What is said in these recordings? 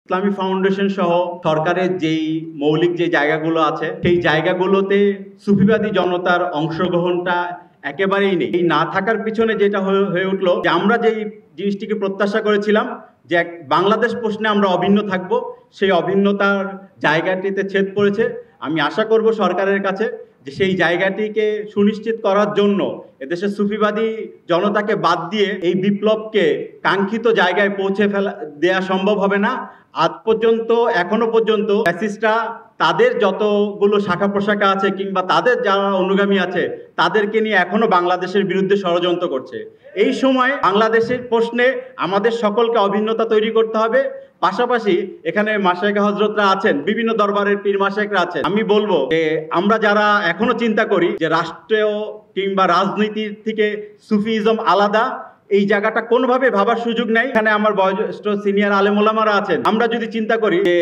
ইসলামী foundation সহ সরকারের যেই মৌলিক যে জায়গাগুলো আছে সেই জায়গাগুলোতে সুফিবাদী জনতার অংশগ্রহণটা একেবারেই নেই। এই না থাকার পিছনে যেটা হয়ে উঠলো যে আমরা যেই জিনিসটিকে প্রত্যাশা করেছিলাম যে বাংলাদেশ প্রশ্নে আমরা অভিন্ন থাকব, সেই অভিন্নতার জায়গাটিতে ছেদ পড়েছে। আমি আশা করব সরকারের কাছে যে সেই জায়গাটিকে সুনিশ্চিত করার জন্য এদেশের সুফিবাদী জনতাকে বাদ দিয়ে এই বিপ্লবকে কাঙ্ক্ষিত জায়গায় পৌঁছে দেওয়া সম্ভব হবে না। আজ পর্যন্ত এখনো পর্যন্ত ফ্যাসিস্টরা তাদের যতগুলো শাখা প্রশাখা আছে কিংবা তাদের যারা অনুগামী আছে তাদেরকে নিয়ে এখনো বাংলাদেশের বিরুদ্ধে ষড়যন্ত্র করছে। এই সময় বাংলাদেশের প্রশ্নে আমাদের সকলকে অভিন্নতা তৈরি করতে হবে। পাশাপাশি এখানে মাশায়েখ হযরতরা আছেন, বিভিন্ন দরবারের পীর মাশায়েখরা আছেন। আমি বলবো যে আমরা যারা এখনো চিন্তা করি যে রাষ্ট্রীয় কিংবা রাজনীতির থেকে সুফিজম আলাদা, এই জায়গাটা কোনোভাবে ভাবার সুযোগ নেই। এখানে আমার বয়োজ্যেষ্ঠ সিনিয়র আলেম ওলামারা আছেন। আমরা যদি চিন্তা করি যে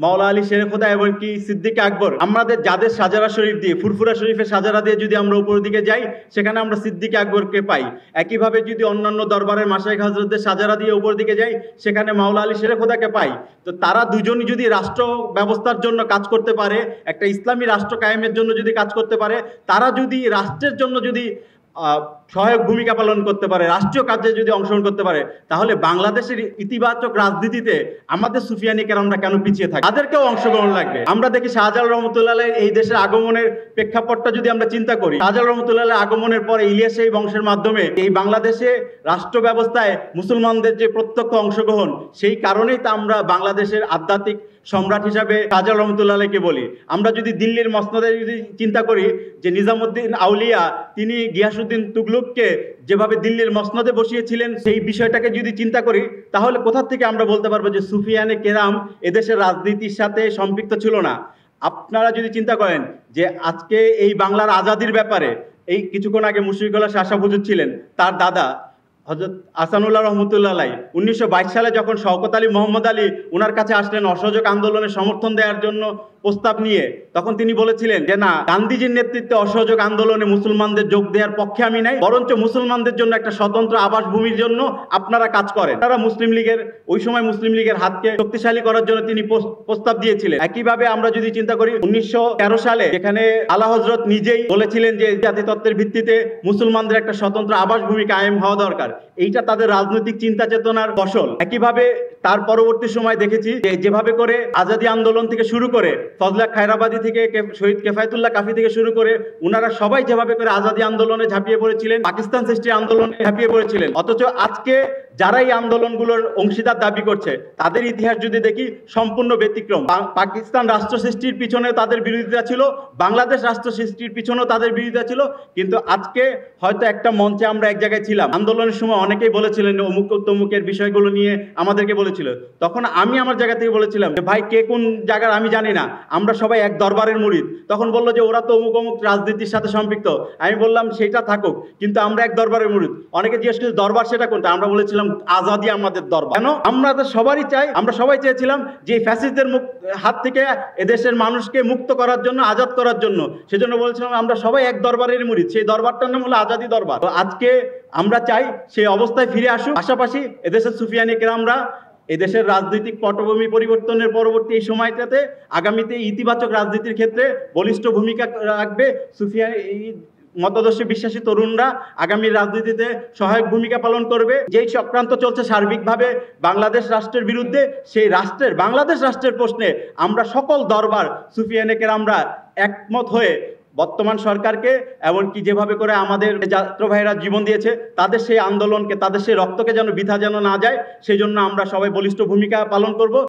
মাওলা আলী শেরে খোদা এবং কি সিদ্দিক আকবর, আমাদের যাদের সাজারা শরীফ দিয়ে ফুরফুরা শরীফের সাজারা দিয়ে যদি আমরা উপর দিকে যাই সেখানে আমরা সিদ্দিক আকবরকে পাই। একইভাবে যদি অন্যান্য দরবারের মাশায়েখ হযরতদের সাজারা দিয়ে উপর দিকে যাই সেখানে মাওলা আলী শেরে খোদাকে পাই। তো তারা দুজনই যদি রাষ্ট্র ব্যবস্থার জন্য কাজ করতে পারে, একটা ইসলামী রাষ্ট্র কায়েমের জন্য যদি কাজ করতে পারে, তারা যদি রাষ্ট্রের জন্য যদি সহায়ক ভূমিকা পালন করতে পারে, রাষ্ট্রীয় কাজে যদি অংশগ্রহণ করতে পারে, তাহলে বাংলাদেশের ইতিবাচক রাজনীতিতে আমাদের সুফিয়ানি কেরামরা কেন পিছিয়ে থাকে? তাদেরকেও অংশগ্রহণ লাগবে। আমরা দেখি শাহজালাল রহমতুল্লাহ এই দেশের আগমনের প্রেক্ষাপটটা যদি আমরা চিন্তা করি, শাহজালাল রহমতুল্লাহ আগমনের পরে ইলিয়াস এই বংশের মাধ্যমে এই বাংলাদেশে রাষ্ট্র ব্যবস্থায় মুসলমানদের যে প্রত্যক্ষ অংশগ্রহণ, সেই কারণেই তা আমরা বাংলাদেশের আধ্যাত্মিক সম্রাট হিসাবে শাহজালাল রহমতুল্লাহকে বলি। আমরা যদি দিল্লির মসনদে যদি চিন্তা করি যে নিজামুদ্দিন আউলিয়া তিনি গিয়াসউদ্দিন তুগলককে যেভাবে দিল্লির মসনদে বসিয়েছিলেন, সেই বিষয়টাকে যদি চিন্তা করি তাহলে কোথা থেকে আমরা বলতে পারবো যে সুফিয়ানে কেরাম এদেশের রাজনীতির সাথে সম্পৃক্ত ছিল না? আপনারা যদি চিন্তা করেন যে আজকে এই বাংলার আজাদির ব্যাপারে এই কিছুক্ষণ আগে মুশফিকুল্লাহ শাহ হুজুর ছিলেন, তার দাদা হযরত আহসানুল্লাহ রহমতুল্লাহ আলাইহি 1922 সালে যখন শওকত আলী মোহাম্মদ আলী ওনার কাছে আসলেন অসহযোগ আন্দোলনে সমর্থন দেওয়ার জন্য প্রস্তাব নিয়ে, তখন তিনি বলেছিলেন যে না, গান্ধীজির নেতৃত্বে অসহযোগ আন্দোলনে মুসলমানদের যোগ দেওয়ার পক্ষে আমি নাই, বরঞ্চ মুসলমানদের জন্য একটা স্বতন্ত্র আবাস ভূমির জন্য আপনারা কাজ করেন। তারা মুসলিম লীগের ওই সময় মুসলিম লীগের হাতকে শক্তিশালী করার জন্য তিনি প্রস্তাব দিয়েছিলেন। একইভাবে আমরা যদি চিন্তা করি 1913 সালে যেখানে আলা হযরত নিজেই বলেছিলেন যে জাতিতত্ত্বের ভিত্তিতে মুসলমানদের একটা স্বতন্ত্র আবাস ভূমি কায়েম হওয়া দরকার, এইটা তাদের রাজনৈতিক চিন্তা চেতনার ফসল। একইভাবে তার পরবর্তী সময় দেখেছি যে যেভাবে করে আজাদী আন্দোলন থেকে শুরু করে ফজলা খায়রাবাদী থেকে শহীদ কেফায়েতুল্লাহ কাফি থেকে শুরু করে ওনারা সবাই যেভাবে করে আজাদী আন্দোলনে ঝাঁপিয়ে পড়েছিলেন, পাকিস্তান সৃষ্টির আন্দোলনে ঝাঁপিয়ে পড়েছিলেন, অথচ আজকে যারা এই আন্দোলনগুলোর অংশীদার দাবি করছে তাদের ইতিহাস যদি দেখি সম্পূর্ণ ব্যতিক্রম। পাকিস্তান রাষ্ট্র সৃষ্টির পিছনে তাদের বিরোধিতা ছিল, বাংলাদেশ রাষ্ট্র সৃষ্টির পিছনেও তাদের বিরোধিতা ছিল। কিন্তু আজকে হয়তো একটা মঞ্চে আমরা এক জায়গায় ছিলাম, আন্দোলনের সময় অনেকেই বলেছিলেন অমুক তমুকের বিষয়গুলো নিয়ে আমাদেরকে বলেছিল, তখন আমি আমার জায়গা থেকে বলেছিলাম যে ভাই কে কোন জায়গার আমি জানি না, আমরা সবাই এক দরবারের মুরিদ। তখন বললো যে ওরা তো অমুক অমুক রাজনীতির সাথে সম্পৃক্ত। আমি বললাম সেটা থাকুক, কিন্তু আমরা এক দরবারের মুরিদ। অনেকে জিজ্ঞেস করছে দরবার সেটা কোনটা? আমরা বলেছিলাম আজাদি আমাদের দরবার। কেন? আমরা তো সবারই চাই, আমরা সবাই চেয়েছিলাম যে ফ্যাসিস্টদের হাত থেকে এদেশের মানুষকে মুক্ত করার জন্য, আজাদ করার জন্য। সেজন্য বলেছিলাম আমরা সবাই এক দরবারের মুরিদ, সেই দরবারটার নাম হলো আজাদি দরবার। তো আজকে আমরা চাই সেই অবস্থায় ফিরে আসুক। পাশাপাশি এদেশের সুফিয়ানি কেরামরা এদেশের রাজনৈতিক পটভূমি পরিবর্তনের পরবর্তী এই সময়টাতে আগামীতে ইতিবাচক রাজনীতির ক্ষেত্রে বলিষ্ঠ ভূমিকা রাখবে। সুফিয়ানি মতাদর্শে বিশ্বাসী তরুণরা আগামী রাজনীতিতে সহায়ক ভূমিকা পালন করবে। যেই চক্রান্ত চলছে সার্বিকভাবে বাংলাদেশ রাষ্ট্রের বিরুদ্ধে, সেই রাষ্ট্রের বাংলাদেশ রাষ্ট্রের প্রশ্নে আমরা সকল দরবার সুফিয়ানে কেরামরা একমত হয়ে বর্তমান সরকারকে, এমনকি যেভাবে করে আমাদের ছাত্র ভাইয়েরা জীবন দিয়েছে তাদের সেই আন্দোলনকে, তাদের সেই রক্তকে যেন বৃথা যেন না যায়, সেই জন্য আমরা সবাই বলিষ্ঠ ভূমিকা পালন করব।